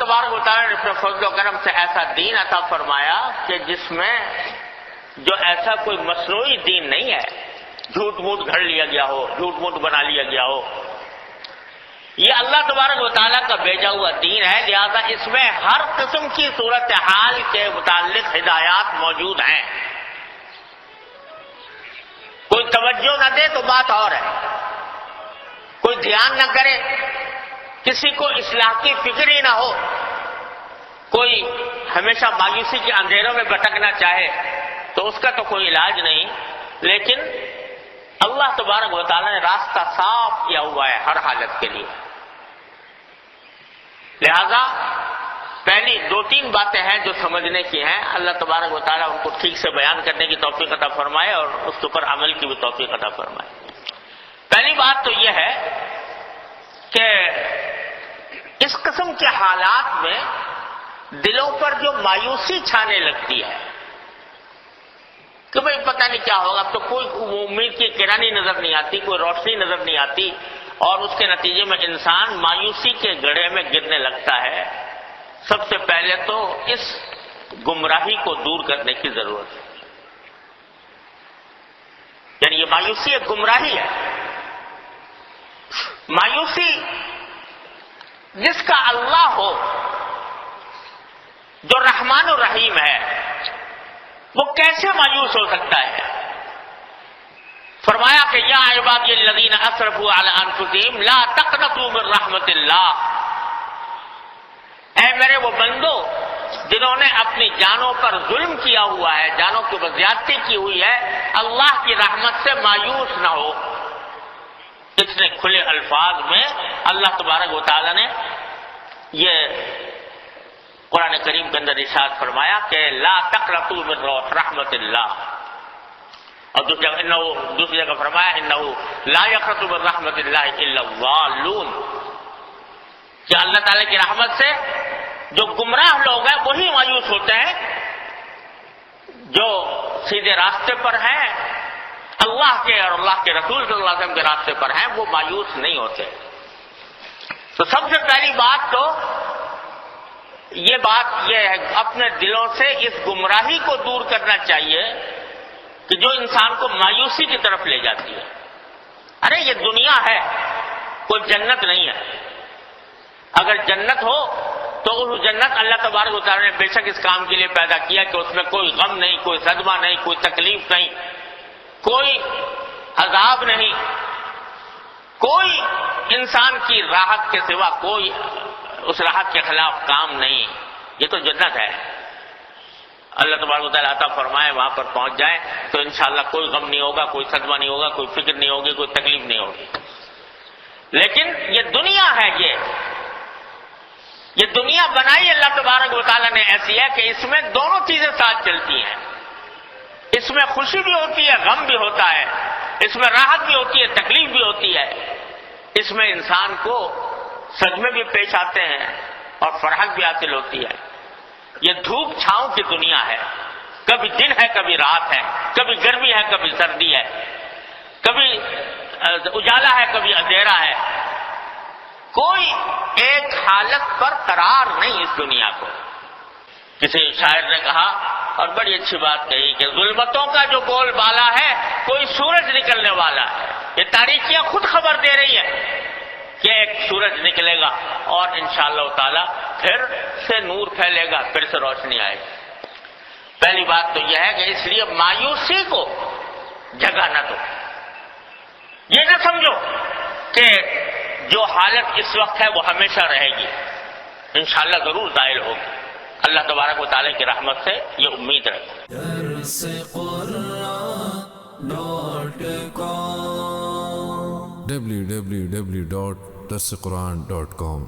تبارک و تعالیٰ نے اپنے فضل و کرم سے ایسا دین عطا فرمایا کہ جس میں جو ایسا کوئی مصنوعی دین نہیں ہے، جھوٹ موٹ گھڑ لیا گیا ہو، جھوٹ موٹ بنا لیا گیا ہو، یہ اللہ تبارک و تعالیٰ کا بھیجا ہوا دین ہے، لہذا اس میں ہر قسم کی صورتحال کے متعلق ہدایات موجود ہیں۔ کوئی توجہ نہ دے تو بات اور ہے، کوئی دھیان نہ کرے، کسی کو اصلاح کی فکر ہی نہ ہو، کوئی ہمیشہ مایوسی کے اندھیروں میں بھٹکنا چاہے تو اس کا تو کوئی علاج نہیں، لیکن اللہ تبارک و تعالیٰ نے راستہ صاف کیا ہوا ہے ہر حالت کے لیے۔ لہذا پہلی دو تین باتیں ہیں جو سمجھنے کی ہیں، اللہ تبارک و تعالیٰ ان کو ٹھیک سے بیان کرنے کی توفیق عطا فرمائے اور اس کے اوپر عمل کی بھی توفیق عطا فرمائے۔ پہلی بات تو یہ ہے کہ اس قسم کے حالات میں دلوں پر جو مایوسی چھانے لگتی ہے کہ بھئی پتہ نہیں کیا ہوگا، اب تو کوئی امید کی کرانی نظر نہیں آتی، کوئی روشنی نظر نہیں آتی، اور اس کے نتیجے میں انسان مایوسی کے گڑھے میں گرنے لگتا ہے، سب سے پہلے تو اس گمراہی کو دور کرنے کی ضرورت ہے۔ یعنی یہ مایوسی ایک گمراہی ہے، مایوسی جس کا اللہ ہو، جو رحمان الرحیم ہے، وہ کیسے مایوس ہو سکتا ہے؟ فرمایا کہ یا عبادی الذین اسرفوا علی انفسہم لا تقنطوا من رحمت اللہ، اے میرے وہ بندو جنہوں نے اپنی جانوں پر ظلم کیا ہوا ہے، جانوں کی زیادتی کی ہوئی ہے، اللہ کی رحمت سے مایوس نہ ہو۔ اتنے کھلے الفاظ میں اللہ تبارک و تعالیٰ نے یہ قرآن کریم کے اندر ارشاد فرمایا کہ لا تقنطوا من رحمت اللہ، اور دوسری جگہ فرمایا انہ لا یقنط من رحمت اللہ الا الضالون، کہ اللہ تعالیٰ کی رحمت سے جو گمراہ لوگ ہیں وہی مایوس ہوتے ہیں، جو سیدھے راستے پر ہیں، اللہ کے اور اللہ کے رسول صلی اللہ علیہ وسلم کے راستے پر ہیں، وہ مایوس نہیں ہوتے۔ تو سب سے پہلی بات تو یہ ہے اپنے دلوں سے اس گمراہی کو دور کرنا چاہیے کہ جو انسان کو مایوسی کی طرف لے جاتی ہے۔ ارے یہ دنیا ہے، کوئی جنت نہیں ہے۔ اگر جنت ہو تو اس جنت اللہ تبارک و تعالیٰ نے بے شک اس کام کے لیے پیدا کیا کہ اس میں کوئی غم نہیں، کوئی صدمہ نہیں، کوئی تکلیف نہیں، کوئی عذاب نہیں، کوئی انسان کی راحت کے سوا کوئی اس راحت کے خلاف کام نہیں۔ یہ تو جنت ہے۔ اللہ تبارک و تعالیٰ عطا فرمائے وہاں پر پہنچ جائیں تو انشاءاللہ کوئی غم نہیں ہوگا، کوئی صدمہ نہیں ہوگا، کوئی فکر نہیں ہوگی، کوئی تکلیف نہیں ہوگی۔ لیکن یہ دنیا ہے، یہ دنیا بنائی اللہ تبارک و تعالیٰ نے ایسی ہے کہ اس میں دونوں چیزیں ساتھ چلتی ہیں۔ اس میں خوشی بھی ہوتی ہے، غم بھی ہوتا ہے، اس میں راحت بھی ہوتی ہے، تکلیف بھی ہوتی ہے، اس میں انسان کو صدمے بھی پیش آتے ہیں اور فرحت بھی حاصل ہوتی ہے۔ یہ دھوپ چھاؤں کی دنیا ہے، کبھی دن ہے کبھی رات ہے، کبھی گرمی ہے کبھی سردی ہے، کبھی اجالا ہے کبھی اندھیرا ہے، کوئی ایک حالت پر قرار نہیں اس دنیا کو۔ کسی شاعر نے کہا اور بڑی اچھی بات کہی کہ ظلمتوں کا جو بول بالا ہے کوئی سورج نکلنے والا ہے۔ یہ تاریخیاں خود خبر دے رہی ہے کہ ایک سورج نکلے گا اور انشاءاللہ تعالی پھر سے نور پھیلے گا، پھر سے روشنی آئے گی۔ پہلی بات تو یہ ہے کہ اس لیے مایوسی کو جگہ نہ دو، یہ نہ سمجھو کہ جو حالت اس وقت ہے وہ ہمیشہ رہے گی، انشاءاللہ ضرور زائل ہوگی۔ اللہ تبارک و تعالیٰ کی رحمت سے یہ امید رکھو۔ www.darsequran.com